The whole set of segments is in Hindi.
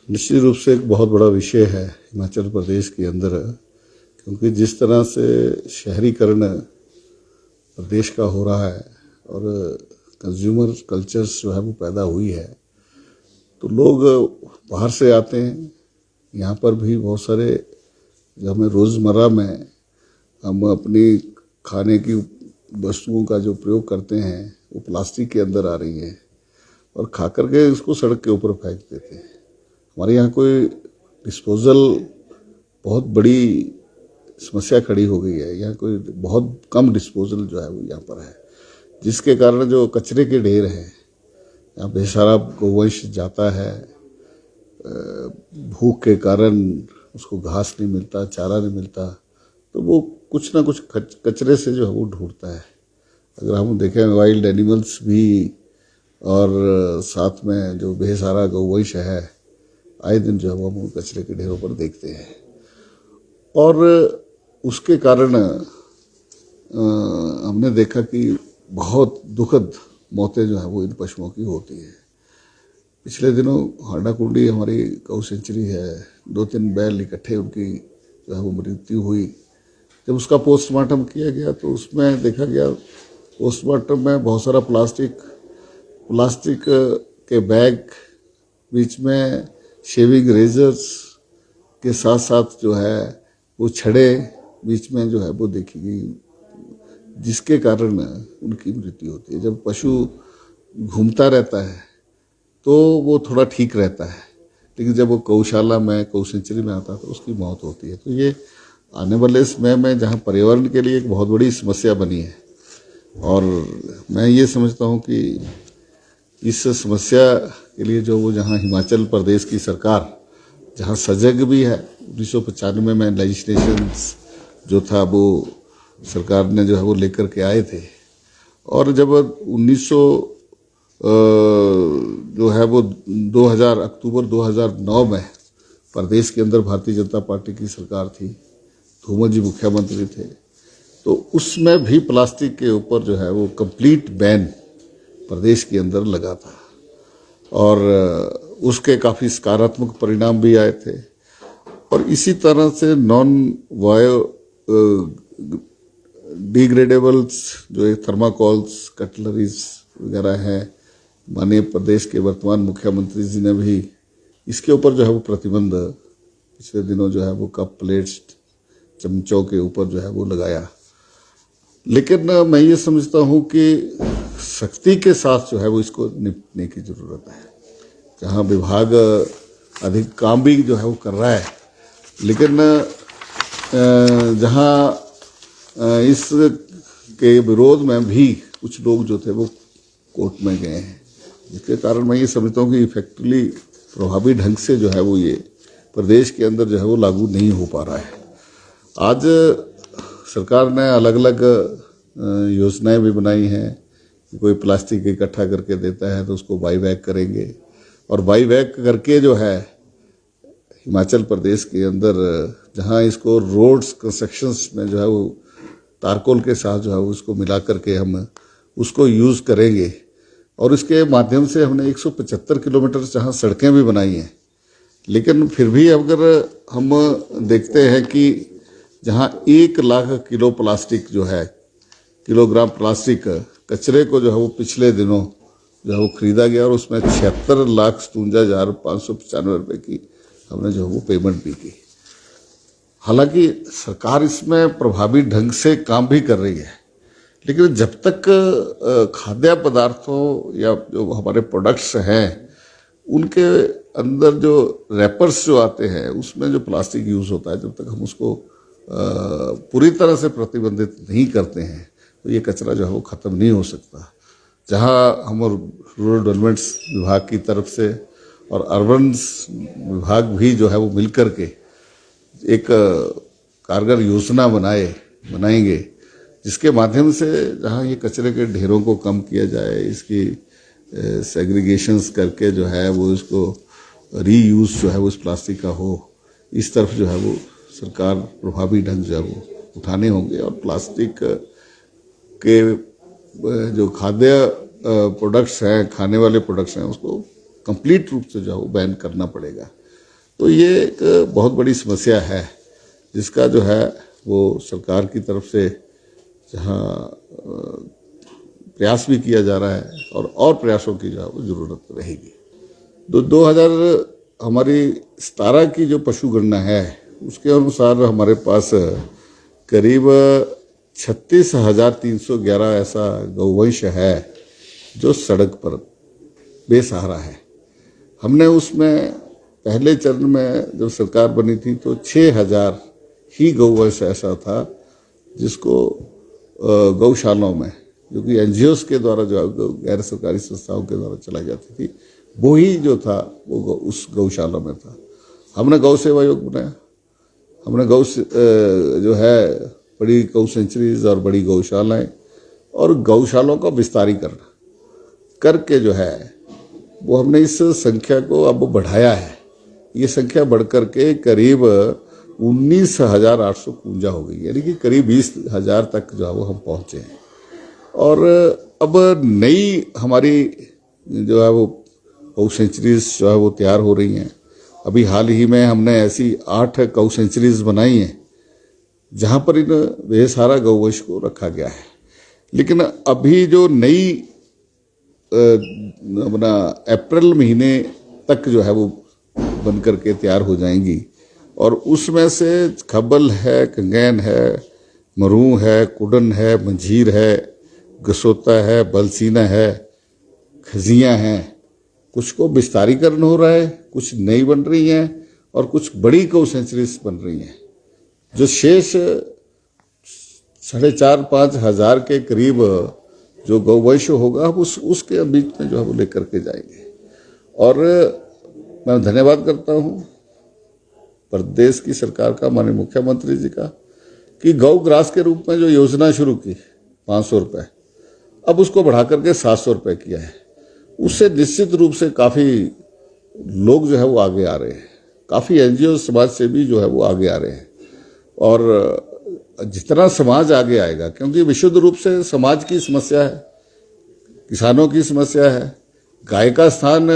निश्चित रूप से एक बहुत बड़ा विषय है हिमाचल प्रदेश के अंदर, क्योंकि जिस तरह से शहरीकरण प्रदेश का हो रहा है और कंज्यूमर कल्चर्स जो है वो पैदा हुई है, तो लोग बाहर से आते हैं। यहाँ पर भी बहुत सारे जो हमें रोज़मर्रा में हम अपनी खाने की वस्तुओं का जो प्रयोग करते हैं वो प्लास्टिक के अंदर आ रही है और खा करके उसको सड़क के ऊपर फेंक देते हैं। हमारे यहाँ कोई डिस्पोजल बहुत बड़ी समस्या खड़ी हो गई है। यहाँ कोई बहुत कम डिस्पोजल जो है वो यहाँ पर है, जिसके कारण जो कचरे के ढेर हैं, यहाँ बेसारा गोवंश जाता है, भूख के कारण उसको घास नहीं मिलता, चारा नहीं मिलता, तो वो कुछ ना कुछ कचरे से जो है वो ढूंढता है। अगर हम देखें वाइल्ड एनिमल्स भी और साथ में जो बेसारा गौवंश है, आए दिन जो है वो हम कचरे के ढेरों पर देखते हैं और उसके कारण हमने देखा कि बहुत दुखद मौतें जो है वो इन पशुओं की होती है। पिछले दिनों हांडाकुंडी हमारी गौ सेंचुरी है, 2-3 बैल इकट्ठे उनकी जो है वो मृत्यु हुई। जब उसका पोस्टमार्टम किया गया तो उसमें देखा गया पोस्टमार्टम में बहुत सारा प्लास्टिक के बैग, बीच में शेविंग रेजर्स के साथ साथ जो है वो छड़े बीच में जो है वो देखी गई, जिसके कारण उनकी मृत्यु होती है। जब पशु घूमता रहता है तो वो थोड़ा ठीक रहता है, लेकिन जब वो गौशाला में, गौ सेंचुरी में आता है तो उसकी मौत होती है। तो ये आने वाले समय में जहाँ पर्यावरण के लिए एक बहुत बड़ी समस्या बनी है, और मैं ये समझता हूँ कि इस समस्या के लिए जो वो जहाँ हिमाचल प्रदेश की सरकार जहाँ सजग भी है, 1995 में लेजिस्लेशन जो था वो सरकार ने जो है वो लेकर के आए थे, और जब 1900 जो है वो 2000 अक्टूबर 2009 में प्रदेश के अंदर भारतीय जनता पार्टी की सरकार थी, धूमल जी मुख्यमंत्री थे, तो उसमें भी प्लास्टिक के ऊपर जो है वो कंप्लीट बैन प्रदेश के अंदर लगा था और उसके काफ़ी सकारात्मक परिणाम भी आए थे। और इसी तरह से नॉन बायो डिग्रेडेबल्स जो थर्माकोल्स, कटलरीज वगैरह हैं, माननीय प्रदेश के वर्तमान मुख्यमंत्री जी ने भी इसके ऊपर जो है वो प्रतिबंध पिछले दिनों जो है वो कप प्लेट्स, चमचों के ऊपर जो है वो लगाया। लेकिन मैं ये समझता हूँ कि सख्ती के साथ जो है वो इसको निपटने की ज़रूरत है। जहाँ विभाग अधिक काम भी जो है वो कर रहा है, लेकिन जहाँ इस के विरोध में भी कुछ लोग जो थे वो कोर्ट में गए हैं, जिसके कारण मैं ये समझता हूँ कि इफेक्टिवली प्रभावी ढंग से जो है वो ये प्रदेश के अंदर जो है वो लागू नहीं हो पा रहा है। आज सरकार ने अलग अलग योजनाएं भी बनाई हैं कि कोई प्लास्टिक इकट्ठा करके देता है तो उसको बाई बैक करेंगे, और बाई बैक करके जो है हिमाचल प्रदेश के अंदर जहां इसको रोड्स कंस्ट्रक्शंस में जो है वो तारकोल के साथ जो है उसको मिला करके हम उसको यूज़ करेंगे। और इसके माध्यम से हमने 175 किलोमीटर जहाँ सड़कें भी बनाई हैं, लेकिन फिर भी अगर हम देखते हैं कि जहाँ 1 लाख किलो प्लास्टिक जो है, किलोग्राम प्लास्टिक कचरे को जो है वो पिछले दिनों जो है वो खरीदा गया और उसमें 76,57,595 रुपये की हमने जो है वो पेमेंट भी की। हालांकि सरकार इसमें प्रभावी ढंग से काम भी कर रही है, लेकिन जब तक खाद्य पदार्थों या जो हमारे प्रोडक्ट्स हैं उनके अंदर जो रैपर्स जो आते हैं उसमें जो प्लास्टिक यूज़ होता है, जब तक हम उसको पूरी तरह से प्रतिबंधित नहीं करते हैं तो ये कचरा जो है वो ख़त्म नहीं हो सकता। जहाँ हम रूरल डेवलपमेंट्स विभाग की तरफ से और अर्बन्स विभाग भी जो है वो मिल कर के एक कारगर योजना बनाएंगे, जिसके माध्यम से जहाँ ये कचरे के ढेरों को कम किया जाए, इसकी सेग्रीगेशंस करके जो है वो इसको रीयूज़ जो है वो इस प्लास्टिक का हो, इस तरफ जो है वो सरकार प्रभावी ढंग से वो उठाने होंगे। और प्लास्टिक के जो खाद्य प्रोडक्ट्स हैं, खाने वाले प्रोडक्ट्स हैं, उसको कंप्लीट रूप से जो है वो बैन करना पड़ेगा। तो ये एक बहुत बड़ी समस्या है, जिसका जो है वो सरकार की तरफ से जहाँ प्रयास भी किया जा रहा है और प्रयासों की जो है वो ज़रूरत रहेगी। 2000 हमारी 17 की जो पशु गणना है उसके अनुसार हमारे पास करीब 36,311 ऐसा गौवंश है जो सड़क पर बेसहारा है। हमने उसमें पहले चरण में जब सरकार बनी थी तो 6,000 ही गौवंश ऐसा था जिसको गौशालाओं में, जो कि एनजीओस के द्वारा, जो गैर सरकारी संस्थाओं के द्वारा चलाई जाती थी, वो ही जो था वो उस गौशाला में था। हमने गौ सेवा आयोग बनाया, हमने जो है बड़ी गौ सेंचुरीज और बड़ी गौशालाएं और गौशालाओं का विस्तारीकरण करके जो है वो हमने इस संख्या को अब बढ़ाया है। ये संख्या बढ़कर के करीब 19,851 हो गई, यानी कि करीब 20,000 तक जो है वो हम पहुँचे हैं। और अब नई हमारी जो है वो गौ सेंचुरीज जो है वो तैयार हो रही हैं। अभी हाल ही में हमने ऐसी 8 गौ सेंचुरीज बनाई हैं जहाँ पर इन बेसहारा गौवंश को रखा गया है। लेकिन अभी जो नई अपना अप्रैल महीने तक जो है वो बन करके तैयार हो जाएंगी, और उसमें से खब्बल है, कंगैन है, मरू है, कुडन है, मंझीर है, गसोता है, बलसीना है, खजियाँ हैं। कुछ को विस्तारीकरण हो रहा है, कुछ नई बन रही हैं और कुछ बड़ी गौ सेंचुरीज बन रही हैं। जो शेष 4,500-5,000 हजार के करीब जो गौवंश होगा हम उसके बीच में जो है वो लेकर के जाएंगे। और मैं धन्यवाद करता हूँ प्रदेश की सरकार का, माननीय मुख्यमंत्री जी का, कि गौ ग्रास के रूप में जो योजना शुरू की 500 रुपये, अब उसको बढ़ा करके 700 रुपये किया है। उससे निश्चित रूप से काफ़ी लोग जो है वो आगे आ रहे हैं, काफ़ी एनजीओ समाज सेवी जो है वो आगे आ रहे हैं। और जितना समाज आगे आएगा, क्योंकि विशुद्ध रूप से समाज की समस्या है, किसानों की समस्या है। गाय का स्थान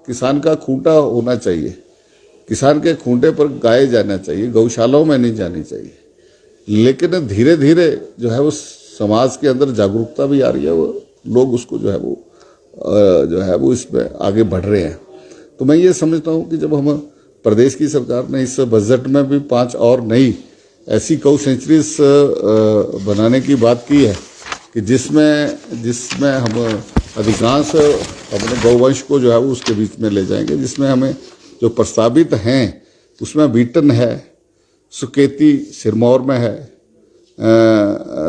किसान का खूंटा होना चाहिए, किसान के खूंटे पर गाय जाना चाहिए, गौशालाओं में नहीं जानी चाहिए। लेकिन धीरे धीरे जो है वो समाज के अंदर जागरूकता भी आ रही है, वो लोग उसको जो है वो इसमें आगे बढ़ रहे हैं। तो मैं ये समझता हूँ कि जब हम प्रदेश की सरकार ने इस बजट में भी 5 और नई ऐसी गौ सेंचुरीज बनाने की बात की है कि जिसमें हम अधिकांश अपने गौवंश को जो है वो उसके बीच में ले जाएंगे। जिसमें हमें जो प्रस्तावित हैं उसमें बीटन है, सुकेती सिरमौर में है,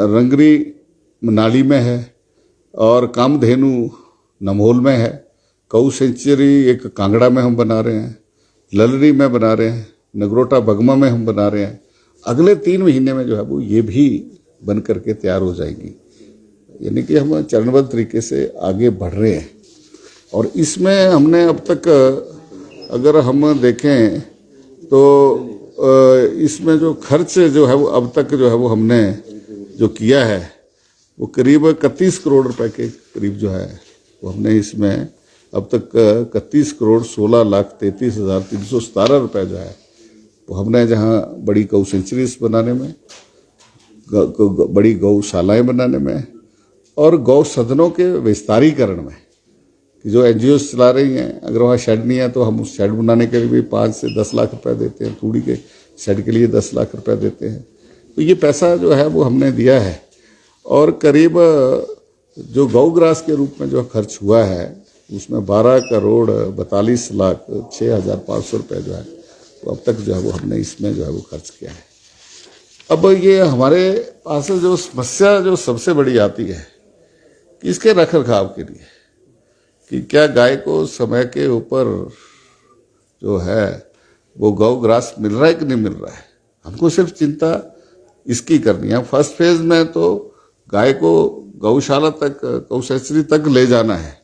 रंगरी मनाली में है और कामधेनु नमोल में है। गौ सेंचुरी एक कांगड़ा में हम बना रहे हैं, ललरी में बना रहे हैं, नगरोटा बगमा में हम बना रहे हैं। अगले 3 महीने में जो है वो ये भी बन करके तैयार हो जाएगी। यानी कि हम चरणबद्ध तरीके से आगे बढ़ रहे हैं। और इसमें हमने अब तक अगर हम देखें तो इसमें जो खर्च जो है वो अब तक जो है वो हमने जो किया है वो करीब 31 करोड़ रुपए के करीब जो है वो हमने इसमें अब तक 31 करोड़ 16,33,317 रुपये जो है वो हमने, जहाँ बड़ी गौ सेंचुरीज बनाने में, बड़ी गौशालाएं बनाने में और गौ सदनों के विस्तारीकरण में, कि जो एनजीओ चला रही हैं, अगर वहाँ शेड नहीं है तो हम उस शेड बनाने के लिए भी 5 से 10 लाख रुपए देते हैं, तूड़ी के शेड के लिए 10 लाख रुपए देते हैं। तो ये पैसा जो है वो हमने दिया है। और करीब जो गौ ग्रास के रूप में जो खर्च हुआ है उसमें 12 करोड़ 42 लाख 6,500 रुपये जो है तो अब तक जो है वो हमने इसमें जो है वो खर्च किया है। अब ये हमारे पास जो समस्या जो सबसे बड़ी आती है कि इसके रख रखाव के लिए, कि क्या गाय को समय के ऊपर जो है वो गौ ग्रास मिल रहा है कि नहीं मिल रहा है। हमको सिर्फ चिंता इसकी करनी है। फर्स्ट फेज में तो गाय को गौशाला तक, गौ सेंचुरी तक ले जाना है।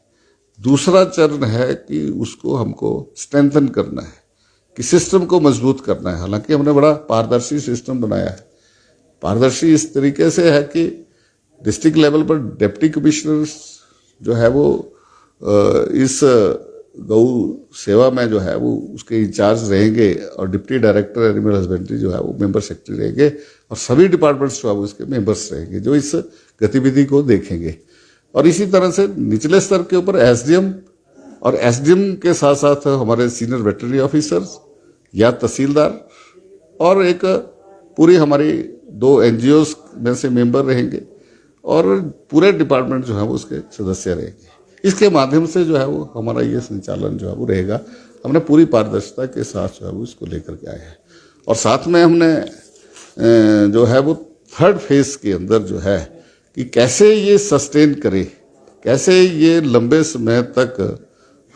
दूसरा चरण है कि उसको हमको स्ट्रेंथन करना है, कि सिस्टम को मजबूत करना है। हालांकि हमने बड़ा पारदर्शी सिस्टम बनाया है। पारदर्शी इस तरीके से है कि डिस्ट्रिक्ट लेवल पर डिप्टी कमिश्नर जो है वो इस गौ सेवा में जो है वो उसके इंचार्ज रहेंगे और डिप्टी डायरेक्टर एनिमल हस्बेंड्री जो है वो मेंबर सेक्रेटरी रहेंगे और सभी डिपार्टमेंट्स जो है वो इसके मेंबर्स रहेंगे जो इस गतिविधि को देखेंगे। और इसी तरह से निचले स्तर के ऊपर एसडीएम और एसडीएम के साथ साथ हमारे सीनियर वेटरनरी ऑफिसर्स या तहसीलदार और एक पूरी हमारी 2 एनजीओस में से मेंबर रहेंगे और पूरे डिपार्टमेंट जो है वो उसके सदस्य रहेंगे। इसके माध्यम से जो है वो हमारा ये संचालन जो है वो रहेगा। हमने पूरी पारदर्शिता के साथ जो है वो इसको लेकर के आए हैं और साथ में हमने जो है वो 3rd फेज के अंदर जो है कि कैसे ये सस्टेन करे, कैसे ये लंबे समय तक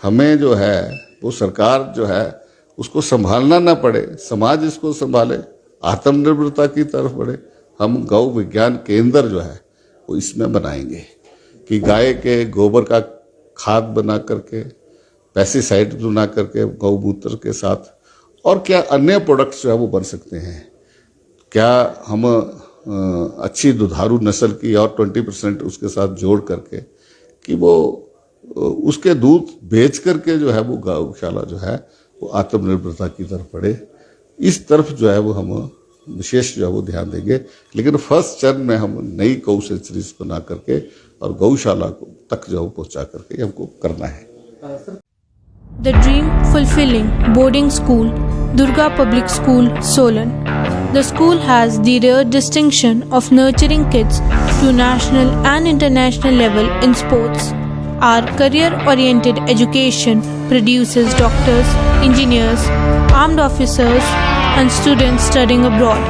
हमें जो है वो सरकार जो है उसको संभालना ना पड़े, समाज इसको संभाले, आत्मनिर्भरता की तरफ बढ़े। हम गौ विज्ञान केंद्र जो है वो इसमें बनाएंगे कि गाय के गोबर का खाद बना करके, पेस्टिसाइड बना करके गौमूत्र के साथ और क्या अन्य प्रोडक्ट्स जो है वो बन सकते हैं। क्या हम अच्छी दुधारू नस्ल की और 20% उसके साथ जोड़ करके कि वो उसके दूध बेच करके जो है वो गौशाला जो है वो आत्मनिर्भरता की तरफ बढ़े। इस तरफ जो है वो हम विशेष जो है वो ध्यान देंगे। लेकिन फर्स्ट चरण में हम नई गौ सेंचुरीज बना करके और गौशाला को तक जो पहुंचा करके हमको करना है। The Dream Fulfilling Boarding School, Durga Public School, Solan. The school has the rare distinction of nurturing kids to national and international level in sports. Our career-oriented education produces doctors, engineers, armed officers, and students studying abroad.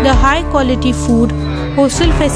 The high-quality food, hostel facilities,